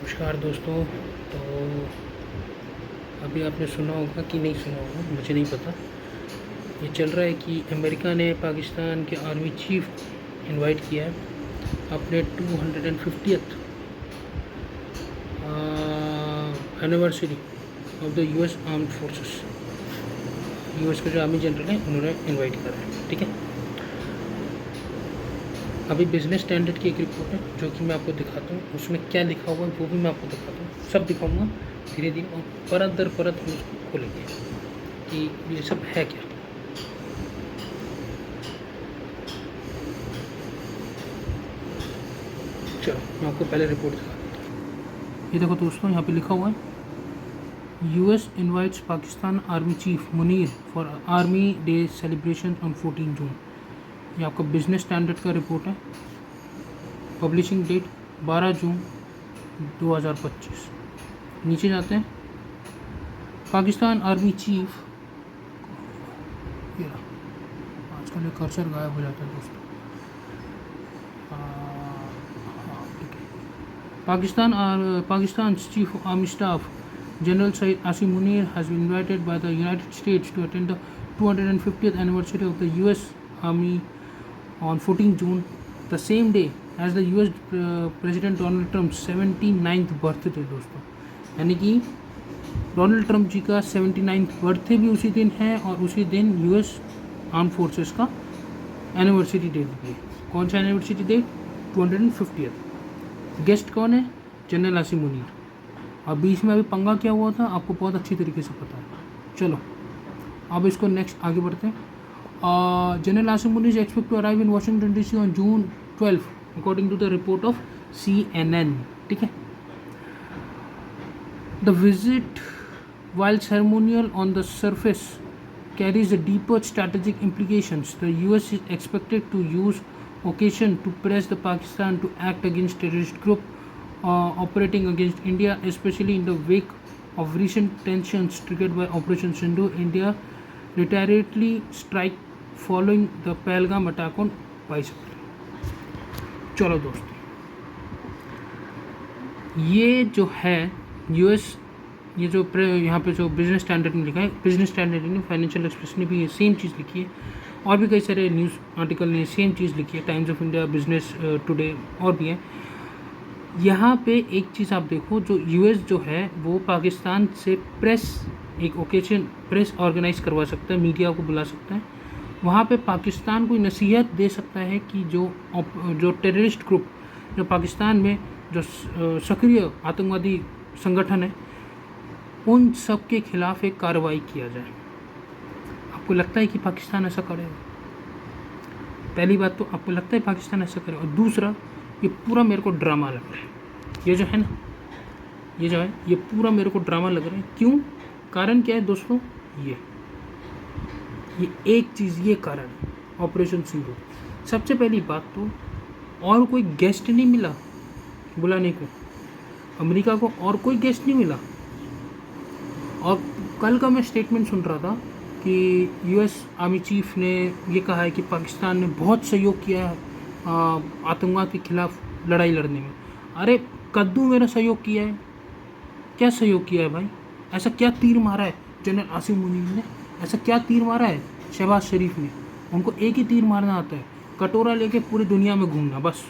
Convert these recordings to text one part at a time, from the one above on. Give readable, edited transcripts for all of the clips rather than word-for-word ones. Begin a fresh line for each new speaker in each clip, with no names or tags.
नमस्कार दोस्तों। तो अभी आपने सुना होगा कि नहीं सुना होगा, मुझे नहीं पता। ये चल रहा है कि अमेरिका ने पाकिस्तान के आर्मी चीफ इनवाइट किया है अपने 250th anniversary of the US armed forces. US के जो आर्मी जनरल हैं उन्होंने इनवाइट करा है, ठीक है। अभी बिजनेस स्टैंडर्ड की एक रिपोर्ट है जो कि मैं आपको दिखाता हूँ। उसमें क्या लिखा हुआ है वो भी मैं आपको दिखाता हूँ, सब दिखाऊंगा धीरे धीरे, और परत दर परत हम उसको खोलेंगे कि ये सब है क्या। चलो मैं आपको पहले रिपोर्ट दिखा देता हूँ। ये देखो दोस्तों, यहाँ पे लिखा हुआ है US invites Pakistan army chief Munir for army day celebration on 14 जून। ये आपका बिजनेस स्टैंडर्ड का रिपोर्ट है। पब्लिशिंग डेट 12 जून 2025। नीचे जाते हैं, पाकिस्तान आर्मी चीफ, ये आजकल ये कर्सर गायब हो जाता है दोस्तों। हाँ ठीक है। Pakistan chief army staff General Syed Asim Munir has been invited by the United States to attend the 250th anniversary of the U.S. Army on 14 June, the same day as the U.S. President Donald Trump's 79th birthday दोस्तों। यानी कि Donald Trump जी का 79th birthday भी उसी दिन है और उसी दिन यूएस आर्म फोर्सेस का एनिवर्सरी डेट भी है। कौन सा एनिवर्सरी डेट? 250th। गेस्ट कौन है? जनरल आसिम मुनीर। और बीच में अभी पंगा क्या हुआ था आपको बहुत अच्छी तरीके से पता है। चलो अब इसको नेक्स्ट आगे बढ़ते हैं। General Asim Munir expect to arrive in Washington DC on June 12 according to the report of CNN, ठीक है। The visit while ceremonial on the surface carries a deeper strategic implications. The US is expected to use occasion to press the Pakistan to act against terrorist group operating against India, especially in the wake of recent tensions triggered by Operation Sindoor. India retaliatory strike following the Pahalgam attack on 22 April. चलो दोस्तों, ये जो है US, ये जो यहाँ पे जो बिजनेस स्टैंडर्ड में लिखा है, बिजनेस स्टैंडर्ड ने, फाइनेंशियल एक्सप्रेस ने भी ये सेम चीज़ लिखी है, और भी कई सारे न्यूज़ आर्टिकल ने सेम चीज़ लिखी है, times of India, business today और भी है। यहाँ पे एक चीज़ आप देखो, जो यूएस जो है वो पाकिस्तान से प्रेस, एक ओकेजन प्रेस ऑर्गेनाइज करवा सकता है, मीडिया को बुला सकता है, वहाँ पे पाकिस्तान को नसीहत दे सकता है कि जो टेररिस्ट ग्रुप जो पाकिस्तान में जो सक्रिय आतंकवादी संगठन है उन सब के खिलाफ एक कार्रवाई किया जाए। आपको लगता है कि पाकिस्तान ऐसा करेगा? पहली बात तो आपको लगता है पाकिस्तान ऐसा करेगा, और दूसरा ये पूरा मेरे को ड्रामा लग रहा है। ये जो है ना, ये जो है ये पूरा मेरे को ड्रामा लग रहा है। क्यों? कारण क्या है दोस्तों? ये एक चीज़, ये कारण है ऑपरेशन सिंदूर। सबसे पहली बात तो और कोई गेस्ट नहीं मिला बुलाने को, अमेरिका को और कोई गेस्ट नहीं मिला। और कल का मैं स्टेटमेंट सुन रहा था कि यूएस आर्मी चीफ ने ये कहा है कि पाकिस्तान ने बहुत सहयोग किया है आतंकवाद के खिलाफ लड़ाई लड़ने में। अरे कद्दू मेरा सहयोग किया है? क्या सहयोग किया है भाई? ऐसा क्या तीर मारा है जनरल आसिम मुनीर ने? ऐसा क्या तीर मारा है शहबाज शरीफ ने? उनको एक ही तीर मारना आता है, कटोरा लेके पूरी दुनिया में घूमना, बस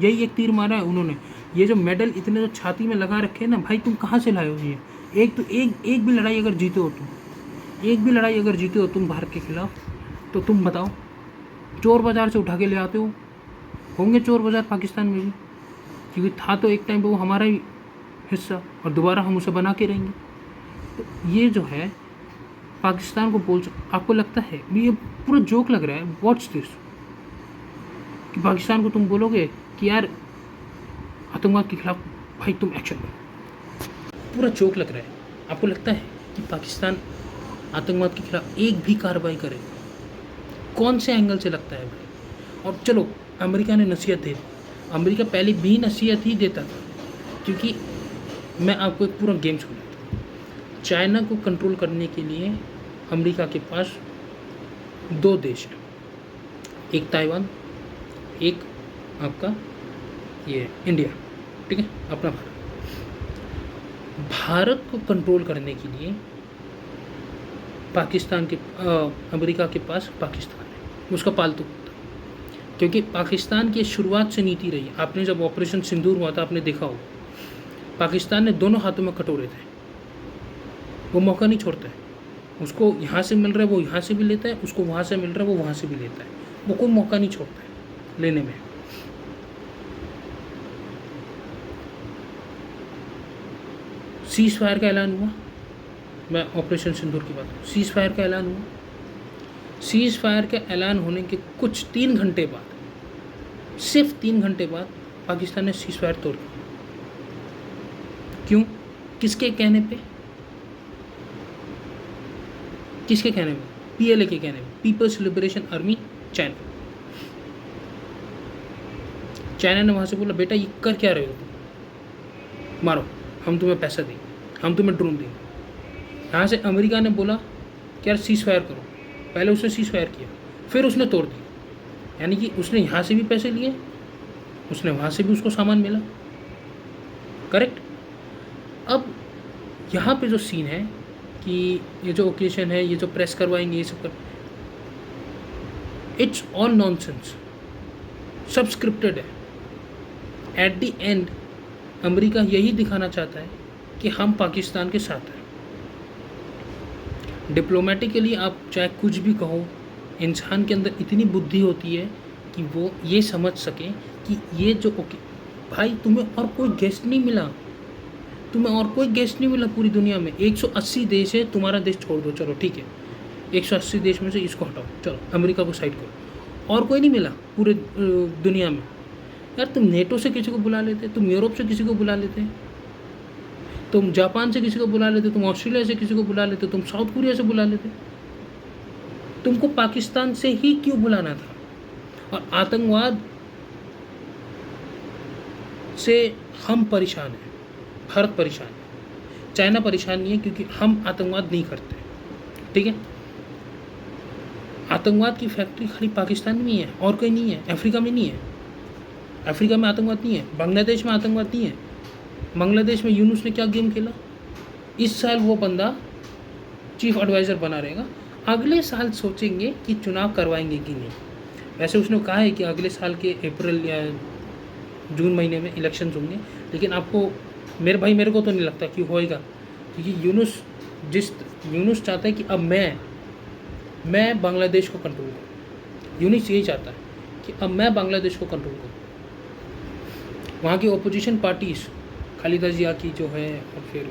यही एक तीर मारा है उन्होंने। ये जो मेडल इतने जो छाती में लगा रखे हैं ना भाई, तुम कहाँ से लाए हो ये? एक भी लड़ाई अगर जीते हो तुम, एक भी लड़ाई अगर जीते हो तुम भारत के खिलाफ, तो तुम बताओ, चोर बाज़ार से उठा के ले आते हो? होंगे चोर बाज़ार पाकिस्तान में भी, क्योंकि था तो एक टाइम पे वो हमारा ही हिस्सा, और दोबारा हम उसे बना के रहेंगे। तो ये जो है पाकिस्तान को आपको लगता है ये पूरा जोक लग रहा है? वॉट्स दिस, कि पाकिस्तान को तुम बोलोगे कि यार आतंकवाद के खिलाफ भाई तुम एक्शन लो? पूरा जोक लग रहा है। आपको लगता है कि पाकिस्तान आतंकवाद के खिलाफ एक भी कार्रवाई करे? कौन से एंगल से लगता है भाई? और चलो अमेरिका ने नसीहत दे दी, अमेरिका पहले भी नसीहत ही देता था, क्योंकि मैं आपको एक पूरा गेम सुनाता हूँ। चाइना को कंट्रोल करने के लिए अमेरिका के पास दो देश हैं, एक ताइवान, एक आपका ये इंडिया, ठीक है, अपना भारत। भारत को कंट्रोल करने के लिए अमेरिका के पास पाकिस्तान है, उसका पालतू कुत्ता। क्योंकि पाकिस्तान की शुरुआत से नीति रही, आपने जब ऑपरेशन सिंदूर हुआ था आपने देखा होगा, पाकिस्तान ने दोनों हाथों में कटोरे थे, वो मौका नहीं छोड़ता है। उसको यहाँ से मिल रहा है वो यहाँ से भी लेता है, उसको वहाँ से मिल रहा है वो वहाँ से भी लेता है, वो कोई मौका नहीं छोड़ता है लेने में। सीज फायर का ऐलान हुआ, मैं ऑपरेशन सिंदूर की बात करूँ, सीज फायर का ऐलान हुआ। सीज फायर के ऐलान होने के कुछ 3 घंटे बाद, सिर्फ 3 घंटे बाद पाकिस्तान ने सीज फायर तोड़ दिया। क्यों? किसके कहने पे? किसके कहने पे? पीएलए के कहने पे, people's liberation army China. China ने वहाँ से बोला बेटा ये कर क्या रहे हो तुम, मारो, हम तुम्हें पैसा देंगे, हम तुम्हें ड्रोन देंगे। यहाँ से अमेरिका ने बोला कि यार सीज फायर करो, पहले उसने सीज फायर किया, फिर उसने तोड़ दिया। यानी कि उसने यहाँ से भी पैसे लिए, उसने वहाँ से भी उसको सामान मिला, करेक्ट। अब यहाँ पे जो सीन है कि ये जो ओकेजन है, ये जो प्रेस करवाएंगे, ये सब कर, इट्स ऑल नॉनसेंस, सब स्क्रिप्टेड है। एट द एंड अमेरिका यही दिखाना चाहता है कि हम पाकिस्तान के साथ हैं। डिप्लोमेटिकली आप चाहे कुछ भी कहो, इंसान के अंदर इतनी बुद्धि होती है कि वो ये समझ सके कि ये जो भाई तुम्हें और कोई गेस्ट नहीं मिला, तुम्हें और कोई गेस्ट नहीं मिला पूरी दुनिया में। 180 देश है, तुम्हारा देश छोड़ दो, चलो ठीक है, 180 देश में से इसको हटाओ, चलो अमेरिका को साइड करो, और कोई नहीं मिला पूरे दुनिया में। यार तुम नेटो से किसी को बुला लेते, तुम यूरोप से किसी को बुला लेते, तुम जापान से किसी को बुला लेते, तुम ऑस्ट्रेलिया से किसी को बुला लेते, तुम साउथ कोरिया से बुला लेते, तुमको पाकिस्तान से ही क्यों बुलाना था? और आतंकवाद से हम परेशान हैं, भारत परेशान है, चाइना परेशान नहीं है, क्योंकि हम आतंकवाद नहीं करते, ठीक है। आतंकवाद की फैक्ट्री खाली पाकिस्तान में ही है, और कहीं नहीं है, अफ्रीका में नहीं है, अफ्रीका में आतंकवाद नहीं है, बांग्लादेश में आतंकवाद नहीं है। बांग्लादेश में यूनुस ने क्या गेम खेला, इस साल वो बंदा चीफ एडवाइज़र बना रहेगा, अगले साल सोचेंगे कि चुनाव करवाएंगे कि नहीं। वैसे उसने कहा है कि अगले साल के अप्रैल या जून महीने में इलेक्शंस होंगे, लेकिन आपको मेरे को तो नहीं लगता कि होएगा, क्योंकि यूनुस चाहता है कि अब मैं बांग्लादेश को कंट्रोल करूँ। यूनुस यही चाहता है कि अब मैं बांग्लादेश को कंट्रोल करूँ। वहाँ की ओपोजिशन पार्टीज़, खालिदा जिया की जो है, और फिर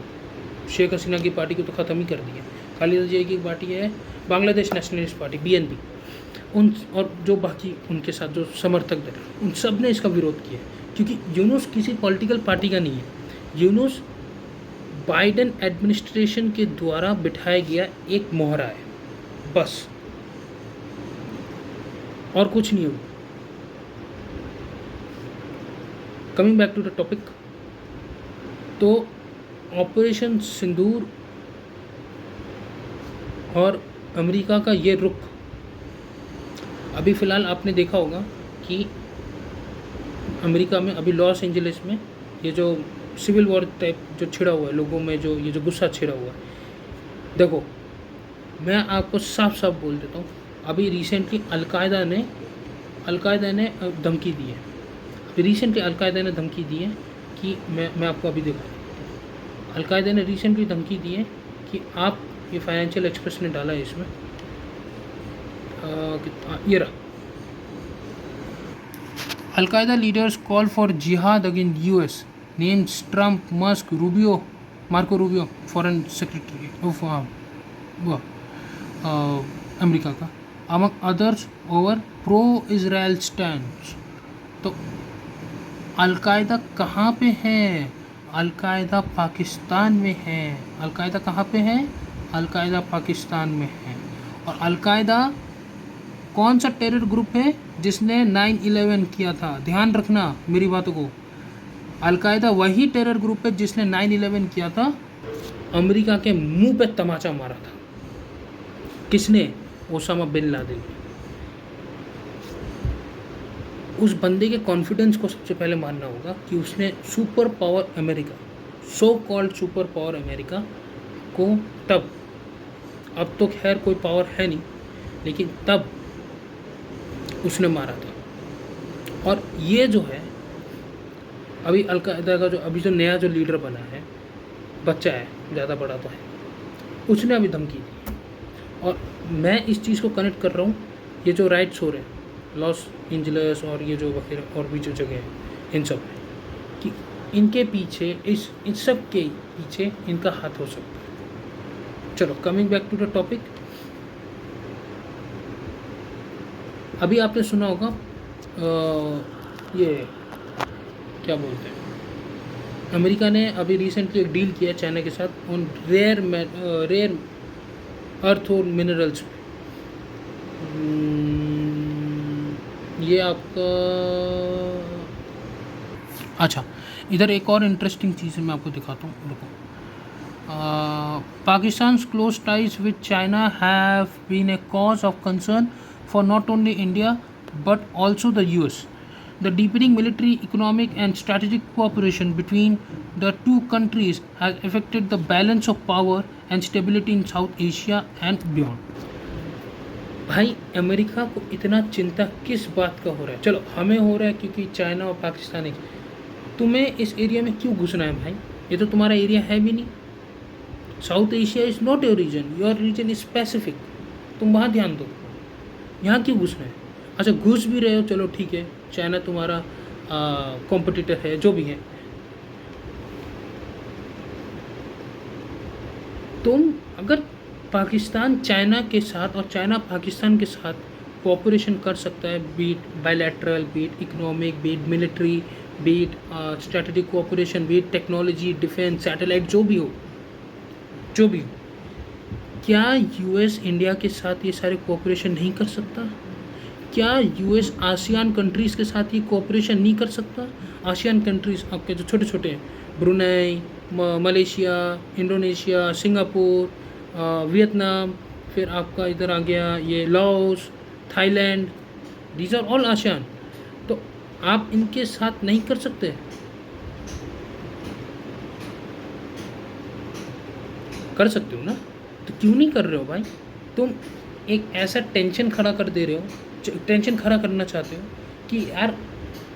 शेख हसीना की पार्टी को तो ख़त्म ही कर दिया। खालिदा जिया की पार्टी है बांग्लादेश नेशनलिस्ट पार्टी, BNP, उन और जो बाकी उनके साथ जो समर्थक दल, उन सब ने इसका विरोध किया, क्योंकि यूनुस किसी पॉलिटिकल पार्टी का नहीं है। यूनुस बाइडेन एडमिनिस्ट्रेशन के द्वारा बिठाया गया एक मोहरा है, बस, और कुछ नहीं होगा। Coming back to the topic, तो ऑपरेशन सिंदूर और अमेरिका का ये रुख, अभी फ़िलहाल आपने देखा होगा कि अमेरिका में अभी लॉस एंजलिस में ये जो सिविल वॉर टाइप जो छिड़ा हुआ है लोगों में, जो ये जो गुस्सा छिड़ा हुआ है, देखो मैं आपको साफ साफ बोल देता हूँ, अभी रिसेंटली अलकायदा ने धमकी दी है, अभी रिसेंटली अलकायदा ने धमकी दी है कि मैं आपको अभी देखा, अलकायदा ने रिसेंटली धमकी दी है कि आप, ये फाइनेंशियल एक्सप्रेस ने डाला है इसमें, ये रहा, Al Qaeda leaders call for jihad against US, names Trump, Musk, Marco Rubio foreign secretary of America का, among others over pro Israel stands. तो अलकायदा कहाँ पे है? अलकायदा पाकिस्तान में है। अलकायदा कहाँ पे है? अलकायदा पाकिस्तान में है। और अलकायदा कौन सा टेरर ग्रुप है जिसने 9/11 किया था? ध्यान रखना मेरी बातों को, अलकायदा वही टेरर ग्रुप है जिसने 9/11 किया था, अमेरिका के मुंह पे तमाचा मारा था। किसने? Osama bin Laden. उस बंदे के कॉन्फिडेंस को सबसे पहले मानना होगा कि उसने super power America, so called super power America को तब, अब तो खैर कोई पावर है नहीं, लेकिन तब उसने मारा था। और ये जो है अभी अलकायदा का जो अभी जो नया जो लीडर बना है, बच्चा है, ज़्यादा बड़ा तो है, उसने अभी धमकी दी है। और मैं इस चीज़ को कनेक्ट कर रहा हूँ, ये जो राइट्स हो रहे हैं लॉस एंजल्स और ये जो वगैरह और भी जो जगह है, इन सब में, कि इनके पीछे इन सब के पीछे इनका हाथ हो सकता है। चलो coming back to the topic, अभी आपने सुना होगा ये क्या बोलते हैं, अमेरिका ने अभी रिसेंटली एक डील किया चाइना के साथ ऑन रेयर अर्थ और मिनरल्स। ये आपका, अच्छा इधर एक और इंटरेस्टिंग चीज़ मैं आपको दिखाता हूँ, रुको। Pakistan's close ties with China have been a cause of concern for not only India but also the US. The deepening military, economic, and strategic cooperation between the two countries has affected the balance of power and stability in South Asia and beyond. भाई America को इतना चिंता किस बात का हो रहा है? चलो हमें हो रहा है क्योंकि चाइना और पाकिस्तान है। तुम्हें इस एरिया में क्यों घुसना है भाई? ये तो तुम्हारा एरिया है भी नहीं। South Asia is not your region is specific. तुम वहाँ ध्यान दो, यहाँ क्यों घुसना है? अच्छा घुस भी रहे हो, चलो ठीक है, चाइना तुम्हारा कॉम्पिटिटर है, जो भी है। तुम अगर पाकिस्तान चाइना के साथ और चाइना पाकिस्तान के साथ कोऑपरेशन कर सकता है, be it bilateral, be it economic, be it military, be it strategic cooperation, be it technology, defence, satellite, जो भी हो, क्या यूएस इंडिया के साथ ये सारे कोऑपरेशन नहीं कर सकता? क्या यूएस आसियान कंट्रीज़ के साथ ये कोऑपरेशन नहीं कर सकता? आसियान कंट्रीज़ आपके जो छोटे छोटे हैं, Brunei, Malaysia, Indonesia, Singapore, Vietnam, फिर आपका इधर आ गया ये Laos, Thailand, these are all ASEAN. तो आप इनके साथ नहीं कर सकते? कर सकते हो ना, तो क्यों नहीं कर रहे हो भाई? तुम एक ऐसा टेंशन खड़ा कर दे रहे हो, टेंशन खड़ा करना चाहते हो कि यार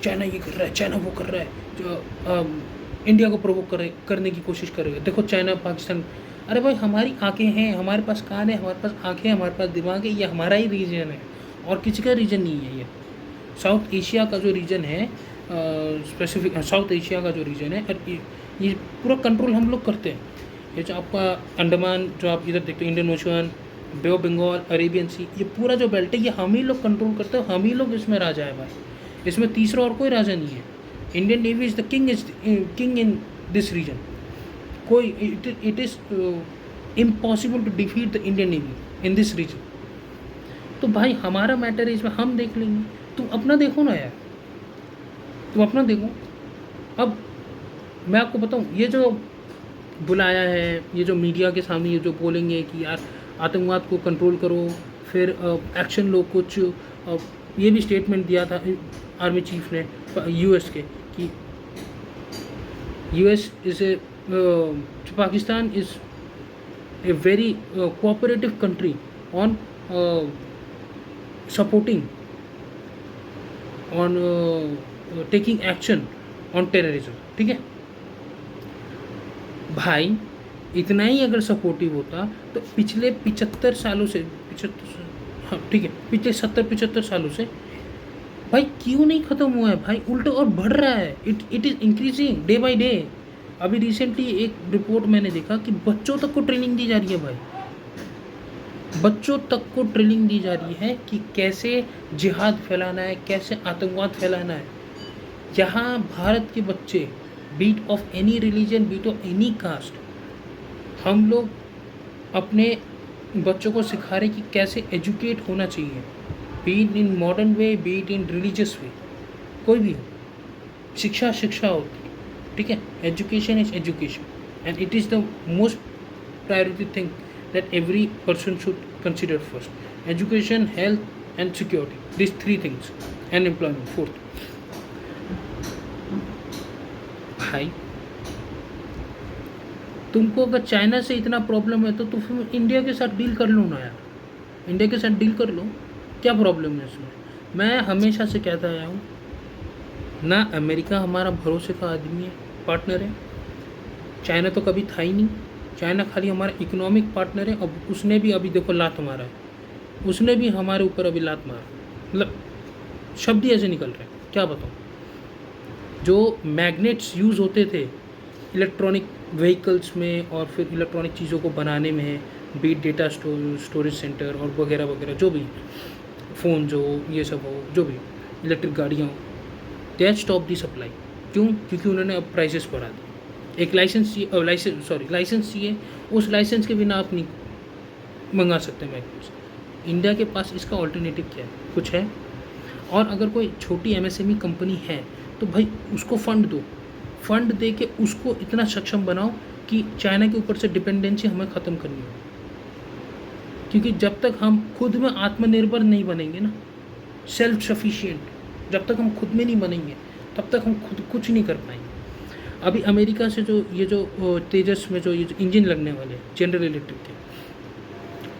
चाइना ये कर रहा है, चाइना वो कर रहा है, जो इंडिया को प्रोवोक करने की कोशिश करेगा। देखो चाइना पाकिस्तान, अरे भाई हमारी आंखें हैं, हमारे पास कान है, हमारे पास आंखें, हमारे पास दिमाग है, ये हमारा ही रीजन है और किसी का रीजन नहीं है। ये साउथ एशिया का जो रीजन है, स्पेसिफिक साउथ एशिया का जो रीजन है, ये पूरा कंट्रोल हम लोग करते हैं। ये जो आपका अंडमान, जो आप इधर देखते हो, Indian Ocean, Bay of Bengal, Arabian Sea, ये पूरा जो बेल्ट है ये हम ही लोग कंट्रोल करते हैं, हम ही लोग इसमें राजा है भाई। इसमें तीसरा और कोई राजा नहीं है। Indian Navy is the king in this region. कोई it is impossible to defeat the Indian Navy in this region. तो भाई हमारा मैटर है इसमें, हम देख लेंगे, तुम अपना देखो ना यार, तुम अपना देखो। अब मैं आपको बताऊँ, ये जो बुलाया है, ये जो मीडिया के सामने ये जो बोलेंगे कि यार आतंकवाद को कंट्रोल करो, फिर एक्शन लो, कुछ ये भी स्टेटमेंट दिया था आर्मी चीफ ने यूएस के कि US is a Pakistan is a very cooperative country on supporting, on taking action on terrorism. ठीक है भाई, इतना ही अगर सपोर्टिव होता तो पिछले 75 सालों से, हाँ ठीक है, पिछले 70-75 सालों से भाई क्यों नहीं ख़त्म हुआ है भाई? उल्टा और बढ़ रहा है। It is increasing day by day. अभी रिसेंटली एक रिपोर्ट मैंने देखा कि बच्चों तक को ट्रेनिंग दी जा रही है भाई, बच्चों तक को ट्रेनिंग दी जा रही है कि कैसे जिहाद फैलाना है, कैसे आतंकवाद फैलाना है। यहाँ भारत के बच्चे, be it of any religion, be it of any caste, हम लोग अपने बच्चों को सिखा रहे कि कैसे एजुकेट होना चाहिए, be it in modern way, be it in religious way, कोई भी हो, शिक्षा शिक्षा होती है। ठीक है, education is education and it is the most priority thing that every person should consider first. Education, health and security, this 3 things, and employment 4th। भाई तुमको अगर चाइना से इतना प्रॉब्लम है तो तुम इंडिया के साथ डील कर लो ना यार, इंडिया के साथ डील कर लो, क्या प्रॉब्लम है इसमें। मैं हमेशा से कहता आया हूँ ना, अमेरिका हमारा भरोसे का आदमी है, पार्टनर है। चाइना तो कभी था ही नहीं, चाइना खाली हमारा इकोनॉमिक पार्टनर है। अब उसने भी अभी देखो लात मारा है, उसने भी हमारे ऊपर अभी लात मारा, मतलब शब्द ही ऐसे निकल रहे हैं, क्या बताऊँ। जो मैग्नेट्स यूज़ होते थे इलेक्ट्रॉनिक व्हीकल्स में और फिर इलेक्ट्रॉनिक चीज़ों को बनाने में, बीट डेटा स्टोरेज सेंटर और वगैरह वगैरह, जो भी फ़ोन जो ये सब हो, जो भी इलेक्ट्रिक गाड़ियाँ हो, दे स्टॉप दी सप्लाई। क्यों? क्योंकि उन्होंने अब प्राइसेस बढ़ा दिए। एक लाइसेंस चाहिए, लाइसेंस चाहिए, उस लाइसेंस के बिना आप नहीं मंगा सकते मैग्नेट्स। इंडिया के पास इसका ऑल्टरनेटिव क्या है? कुछ है? और अगर कोई छोटी एमएसएमई कंपनी है तो भाई उसको फंड दो, फंड दे के उसको इतना सक्षम बनाओ कि चाइना के ऊपर से डिपेंडेंसी हमें ख़त्म करनी हो। क्योंकि जब तक हम खुद में आत्मनिर्भर नहीं बनेंगे ना, सेल्फ सफिशिएंट, जब तक हम खुद में नहीं बनेंगे तब तक हम खुद कुछ नहीं कर पाएंगे। अभी अमेरिका से जो ये जो तेजस में जो ये जो इंजन लगने वाले हैं जनरल इलेक्ट्रिक के,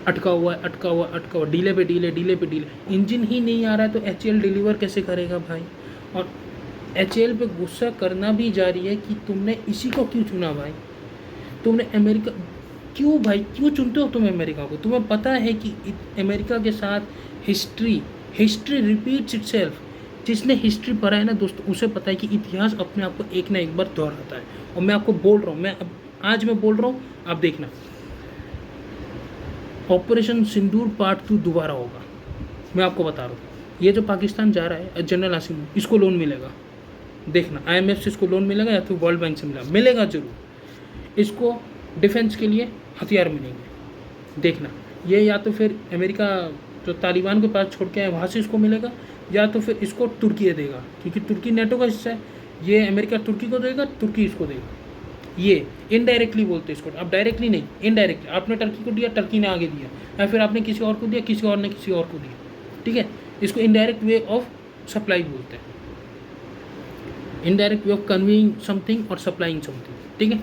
अटका हुआ, डीले पे डीले, इंजन ही नहीं आ रहा है तो HAL डिलीवर कैसे करेगा भाई। और HAL पे गुस्सा करना भी जारी है कि तुमने इसी को क्यों चुना भाई, तुमने अमेरिका क्यों भाई, क्यों चुनते हो तुम अमेरिका को? तुम्हें पता है कि अमेरिका के साथ हिस्ट्री रिपीट्स इटसेल्फ। जिसने हिस्ट्री पढ़ा है ना दोस्तों, उसे पता है कि इतिहास अपने आप को एक ना एक बार दोहराता है। और मैं आपको बोल रहा हूँ, आज मैं बोल रहा हूँ, आप देखना, ऑपरेशन सिंदूर पार्ट 2 दोबारा होगा। मैं आपको बता रहा हूँ, ये जो पाकिस्तान जा रहा है जनरल आसिम, इसको लोन मिलेगा, देखना IMF से इसको लोन मिलेगा या फिर वर्ल्ड बैंक से मिलेगा जरूर। इसको डिफेंस के लिए हथियार मिलेंगे, देखना। ये या तो फिर अमेरिका जो तालिबान के पास छोड़ के आए वहाँ से इसको मिलेगा, या तो फिर इसको तुर्की देगा, क्योंकि तुर्की नेटो का हिस्सा है। ये अमेरिका तुर्की को देगा, तुर्की इसको देगा। ये इनडायरेक्टली बोलते हैं इसको, अब डायरेक्टली नहीं, इनडायरेक्टली। आपने टर्की को दिया, टर्की ने आगे दिया, या फिर आपने किसी और को दिया, किसी और ने किसी और को दिया, ठीक है। इसको इनडायरेक्ट वे ऑफ सप्लाई बोलते हैं, indirect way of conveying something और सप्लाइंग समथिंग, ठीक है।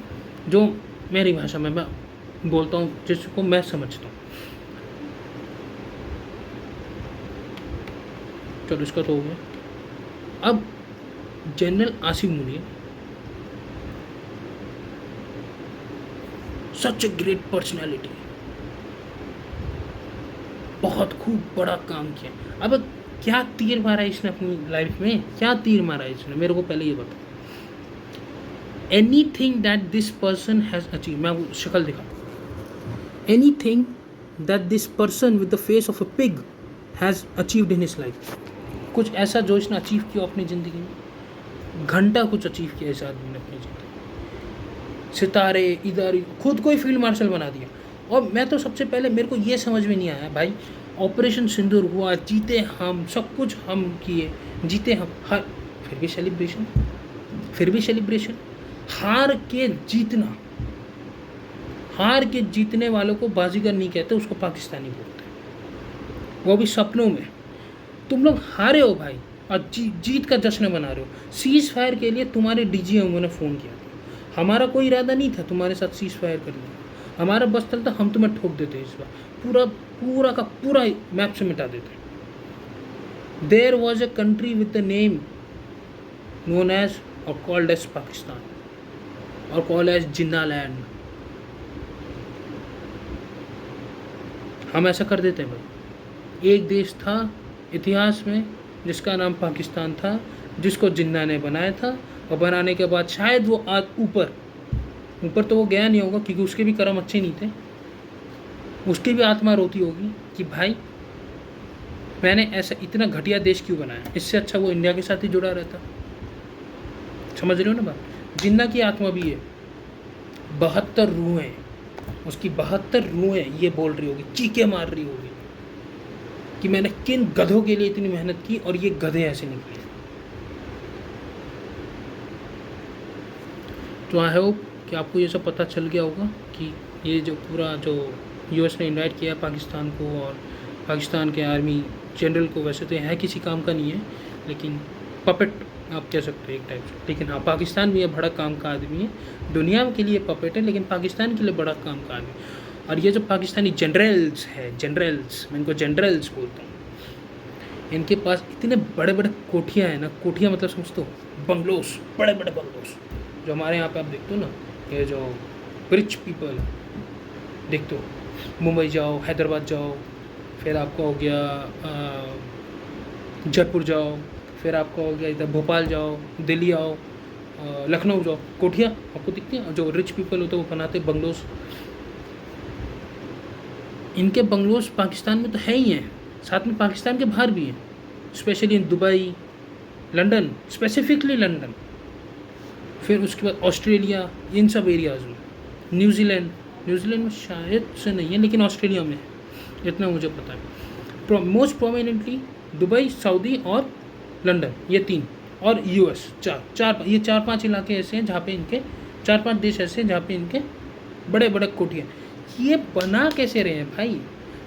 जो मेरी भाषा में मैं बोलता हूँ, जिसको मैं समझता हूँ। चलो इसका तो हो गया। अब general Asim Munir, such a great personality, बहुत खूब बड़ा काम किया। अब क्या तीर मारा है इसने अपनी लाइफ में, क्या तीर मारा है इसने, मेरे को पहले ये बता। Anything that this person has achieve, मैं वो शक्ल दिखा, anything that this person with the face of a pig has achieved in his life. कुछ ऐसा जो इसने अचीव किया अपनी ज़िंदगी में, घंटा कुछ अचीव किया इस आदमी ने अपनी ज़िंदगी। सितारे इधर, खुद को ही फील्ड मार्शल बना दिया। और मैं तो सबसे पहले, मेरे को ये समझ में नहीं आया भाई, ऑपरेशन सिंदूर हुआ, जीते हम, सब कुछ हम किए, जीते हम, हर फिर भी सेलिब्रेशन। हार के जीतने वालों को बाजीगर नहीं कहते, उसको पाकिस्तानी बोलते हैं, वो भी सपनों में। तुम लोग हारे हो भाई और जीत का जश्न मना रहे हो। सीज़ फायर के लिए तुम्हारे DGMO ने फ़ोन किया था, हमारा कोई इरादा नहीं था तुम्हारे साथ सीज़ फायर करने का, हमारा बस चलता हम तुम्हें ठोक देते, इस बार पूरा का पूरा मैप से मिटा देते। There was a country with the name known as or called as Pakistan or called as Jinnah land. हम ऐसा कर देते हैं भाई। एक देश था इतिहास में जिसका नाम पाकिस्तान था, जिसको जिन्ना ने बनाया था, और बनाने के बाद शायद वो आज ऊपर तो वो गया नहीं होगा, क्योंकि उसके भी कर्म अच्छे नहीं थे, उसकी भी आत्मा रोती होगी कि भाई मैंने ऐसा इतना घटिया देश क्यों बनाया, इससे अच्छा वो इंडिया के साथ ही जुड़ा रहता। समझ रहे हो ना बात। जिन्ना की आत्मा भी है, 72 रूहें, उसकी 72 रूहें ये बोल रही होगी, चीखे मार रही होगी कि मैंने किन गधों के लिए इतनी मेहनत की और ये गधे ऐसे निकले। तो आई होप कि आपको ये सब पता चल गया होगा कि ये जो पूरा जो US ने इनवाइट किया पाकिस्तान को और पाकिस्तान के आर्मी जनरल को, वैसे तो है किसी काम का नहीं है, लेकिन पपेट आप कह सकते हो एक टाइप से। लेकिन हाँ, पाकिस्तान भी ये बड़ा काम का आदमी है, दुनिया के लिए पपेट है, लेकिन पाकिस्तान के लिए बड़ा काम का आदमी है। और ये जो पाकिस्तानी जनरल्स है, जनरल्स, मैं इनको जनरल्स बोलता हूँ, इनके पास इतने बड़े बड़े कोठियाँ हैं ना, कोठियाँ मतलब समझते हो, बंगलोस, बड़े बड़े बंगलोस, जो हमारे यहाँ पे आप देखते हो ना, ये जो रिच पीपल देखते हो, मुंबई जाओ, हैदराबाद जाओ, फिर आपका हो गया जयपुर जाओ, फिर आपका हो गया इधर भोपाल जाओ, दिल्ली आओ, लखनऊ जाओ, कोठियाँ आपको दिखती हैं, जो रिच पीपल होते हैं वो बनाते हैं बंगलोस। इनके बंगलोस पाकिस्तान में तो है ही हैं, साथ में पाकिस्तान के बाहर भी हैं, specially in Dubai, London, specifically London, फिर उसके बाद ऑस्ट्रेलिया, इन सब एरियाज़ में, न्यूजीलैंड, न्यूजीलैंड में शायद से नहीं है, लेकिन ऑस्ट्रेलिया में है, इतना मुझे पता है। मोस्ट प्रोमिनेंटली दुबई, सऊदी और लंदन, ये 3, और यूएस, ये 4-5 इलाके ऐसे हैं जहाँ पे इनके, 4-5 देश ऐसे हैं जहाँ पे इनके बड़े बड़े कोठियाँ। ये बना कैसे रहे हैं भाई?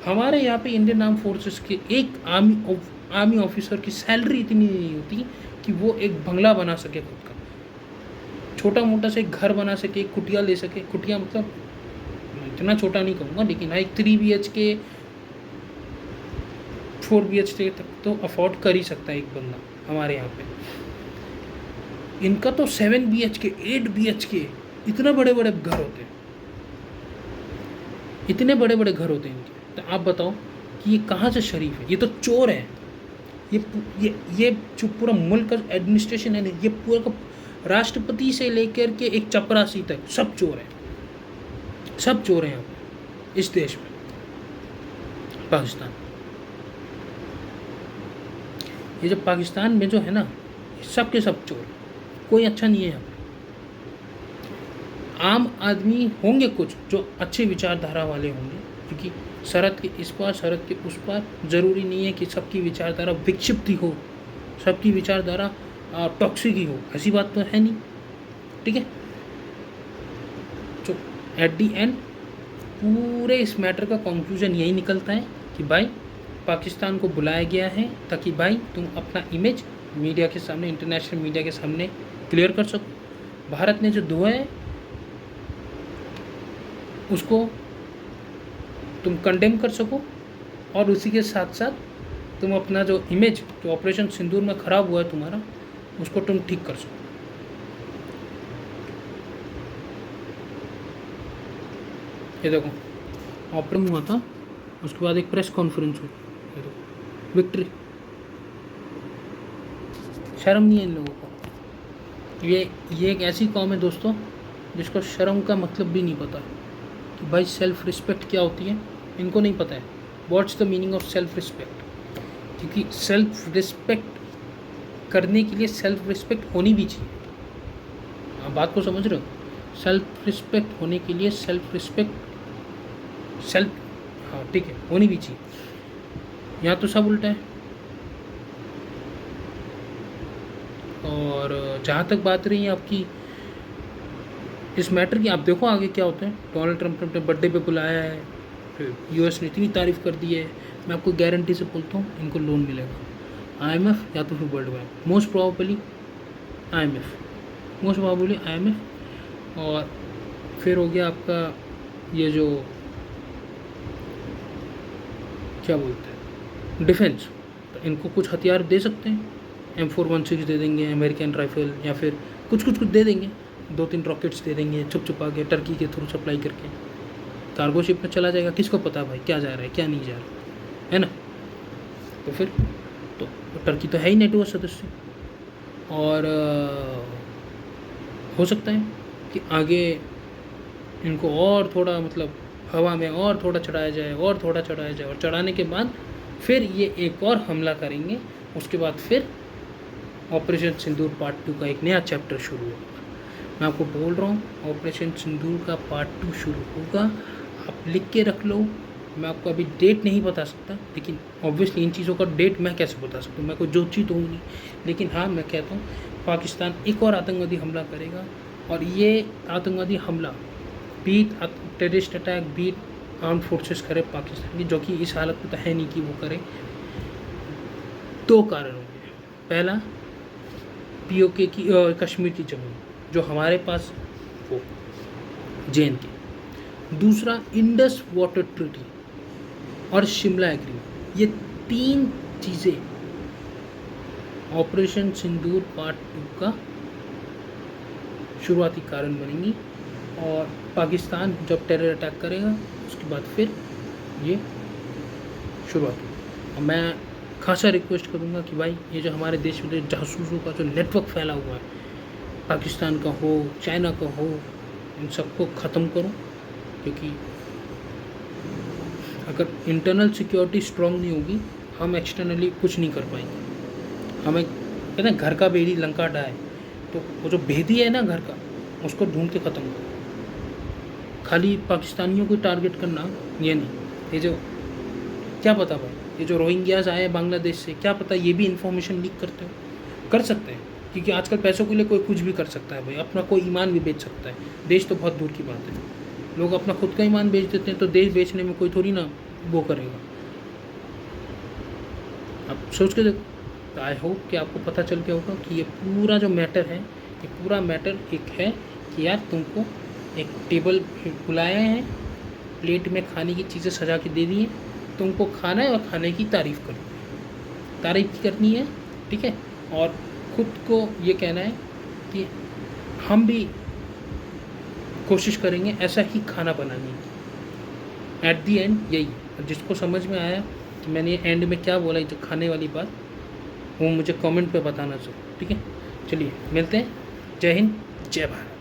हमारे यहाँ पे इंडियन आर्म फोर्सेस के एक आर्मी ऑफिसर की सैलरी इतनी नहीं होती कि वो एक बंगला बना सके खुद का, छोटा मोटा से एक घर बना सके, एक कुटिया ले सके। कुटिया मतलब इतना छोटा नहीं कहूँगा, लेकिन हाँ, एक 3 BHK 4 BHK तक तो अफोर्ड कर ही सकता है एक बंदा हमारे यहाँ पे। इनका तो 7 BHK 8 BHK इतना बड़े बड़े घर होते हैं, इतने बड़े बड़े घर होते हैं इनके। तो आप बताओ कि ये कहाँ से शरीफ है? ये तो चोर है। ये जो पूरा मुल्क का एडमिनिस्ट्रेशन है, ये पूरा का राष्ट्रपति से लेकर के एक चपरासी तक सब चोर हैं, सब चोर हैं यहाँ पे इस देश में, पाकिस्तान। ये जो पाकिस्तान में जो है ना, सब के सब चोर, कोई अच्छा नहीं है यहाँ पे। आम आदमी होंगे कुछ जो अच्छे विचारधारा वाले होंगे, क्योंकि सरहद के इस पार, सरहद के उस पार, ज़रूरी नहीं है कि सबकी विचारधारा विक्षिप्त ही हो, सबकी विचारधारा टॉक्सिक ही हो, ऐसी बात तो है नहीं, ठीक है। तो एट दी एंड पूरे इस मैटर का कंक्लूजन यही निकलता है कि भाई पाकिस्तान को बुलाया गया है ताकि भाई तुम अपना इमेज मीडिया के सामने, इंटरनेशनल मीडिया के सामने क्लियर कर सको। भारत ने जो दुआ है उसको तुम कंडेम कर सको, और उसी के साथ साथ तुम अपना जो इमेज, जो ऑपरेशन सिंदूर में ख़राब हुआ है तुम्हारा, उसको तुम ठीक कर सको। ये देखो ऑपरेशन हुआ था, उसके बाद एक प्रेस कॉन्फ्रेंस हुई, ये देखो विक्ट्री। शर्म नहीं है इन लोगों को। ये एक ऐसी कौम है दोस्तों जिसको शर्म का मतलब भी नहीं पता कि भाई सेल्फ रिस्पेक्ट क्या होती है, इनको नहीं पता है। What's the meaning of self respect? क्योंकि सेल्फ रिस्पेक्ट करने के लिए सेल्फ रिस्पेक्ट होनी भी चाहिए। आप बात को समझ रहे हो? सेल्फ रिस्पेक्ट होने के लिए सेल्फ रिस्पेक्ट, हाँ ठीक है, होनी भी चाहिए। यहाँ तो सब उल्टा है। और जहाँ तक बात रही है आपकी इस मैटर की, आप देखो आगे क्या होता है। डोनाल्ड ट्रंप ने अपने बर्थडे पे बुलाया है, फिर यूएस ने इतनी तारीफ़ कर दी है। मैं आपको गारंटी से बोलता हूँ इनको लोन मिलेगा, IMF या तो फिर world bank, most probably IMF। और फिर हो गया आपका ये जो क्या बोलते हैं, डिफेंस, तो इनको कुछ हथियार दे सकते हैं, M416 दे देंगे, अमेरिकन राइफल, या फिर कुछ दे देंगे, 2-3 रॉकेट्स दे देंगे छुपा के, टर्की के थ्रू सप्लाई करके, कार्गो शिप में चला जाएगा। किसको पता भाई क्या जा रहा है क्या नहीं जा रहा है ना। तो फिर तो टर्की तो है ही नेटो सदस्य, और हो सकता है कि आगे इनको और थोड़ा मतलब हवा में और थोड़ा चढ़ाया जाए, और चढ़ाने के बाद फिर ये एक और हमला करेंगे। उसके बाद फिर ऑपरेशन सिंदूर पार्ट 2 का एक नया चैप्टर शुरू होगा। मैं आपको बोल रहा हूँ ऑपरेशन सिंदूर का पार्ट 2 शुरू होगा, आप लिख के रख लो। मैं आपको अभी डेट नहीं बता सकता, लेकिन ऑब्वियसली इन चीज़ों का डेट मैं कैसे बता सकता हूँ, मैं कोई जो चीज़ तो हूँ नहीं। लेकिन हाँ, मैं कहता हूँ पाकिस्तान एक और आतंकवादी हमला करेगा, और ये आतंकवादी हमला be it terrorist attack be it arm forces करे पाकिस्तान की, जो कि इस हालत में तो है नहीं कि वो करे। 2 कारण होंगे। पहला, पीओके की कश्मीर की ज़मीन जो हमारे पास हो, JNK। दूसरा इंडस वाटर ट्रीटी और शिमला एग्रीमेंट, ये 3 चीज़ें ऑपरेशन सिंदूर पार्ट 2 का शुरुआती कारण बनेंगी। और पाकिस्तान जब टेरर अटैक करेगा उसके बाद फिर ये शुरुआत होगी। और मैं खासा रिक्वेस्ट करूँगा कि भाई ये जो हमारे देश में जासूसों का जो नेटवर्क फैला हुआ है, पाकिस्तान का हो, चाइना का हो, इन सबको ख़त्म करो। क्योंकि अगर इंटरनल सिक्योरिटी स्ट्रांग नहीं होगी, हम एक्सटर्नली कुछ नहीं कर पाएंगे। हमें कहते हैं घर का भेदी लंका ढाए, तो वो जो भेदी है ना घर का, उसको ढूंढ के ख़त्म करो। खाली पाकिस्तानियों को टारगेट करना ये नहीं। ये जो क्या पता भाई, ये जो रोहिंग्याज आए हैं बांग्लादेश से, क्या पता ये भी इन्फॉर्मेशन लीक करते हो, कर सकते हैं। क्योंकि आजकल पैसों के लिए कोई कुछ भी कर सकता है भाई, अपना कोई ईमान भी बेच सकता है। देश तो बहुत दूर की बात है, लोग अपना खुद का ईमान बेच देते हैं, तो देश बेचने में कोई थोड़ी ना वो करेगा। अब सोच के देखो। तो आई होप कि आपको पता चल गया होगा कि ये पूरा जो मैटर है, ये पूरा मैटर एक है कि यार तुमको एक टेबल बुलाया है, प्लेट में खाने की चीज़ें सजा के दे दी हैं, तुमको खाना है और खाने की तारीफ़ करनी है, ठीक है। और खुद को ये कहना है कि हम भी कोशिश करेंगे ऐसा ही खाना बनाने की। एट दी एंड यही, जिसको समझ में आया कि मैंने एंड में क्या बोला, जो खाने वाली बात, वो मुझे कमेंट पे बताना चाहिए, ठीक है। चलिए मिलते हैं। जय हिंद, जय भारत।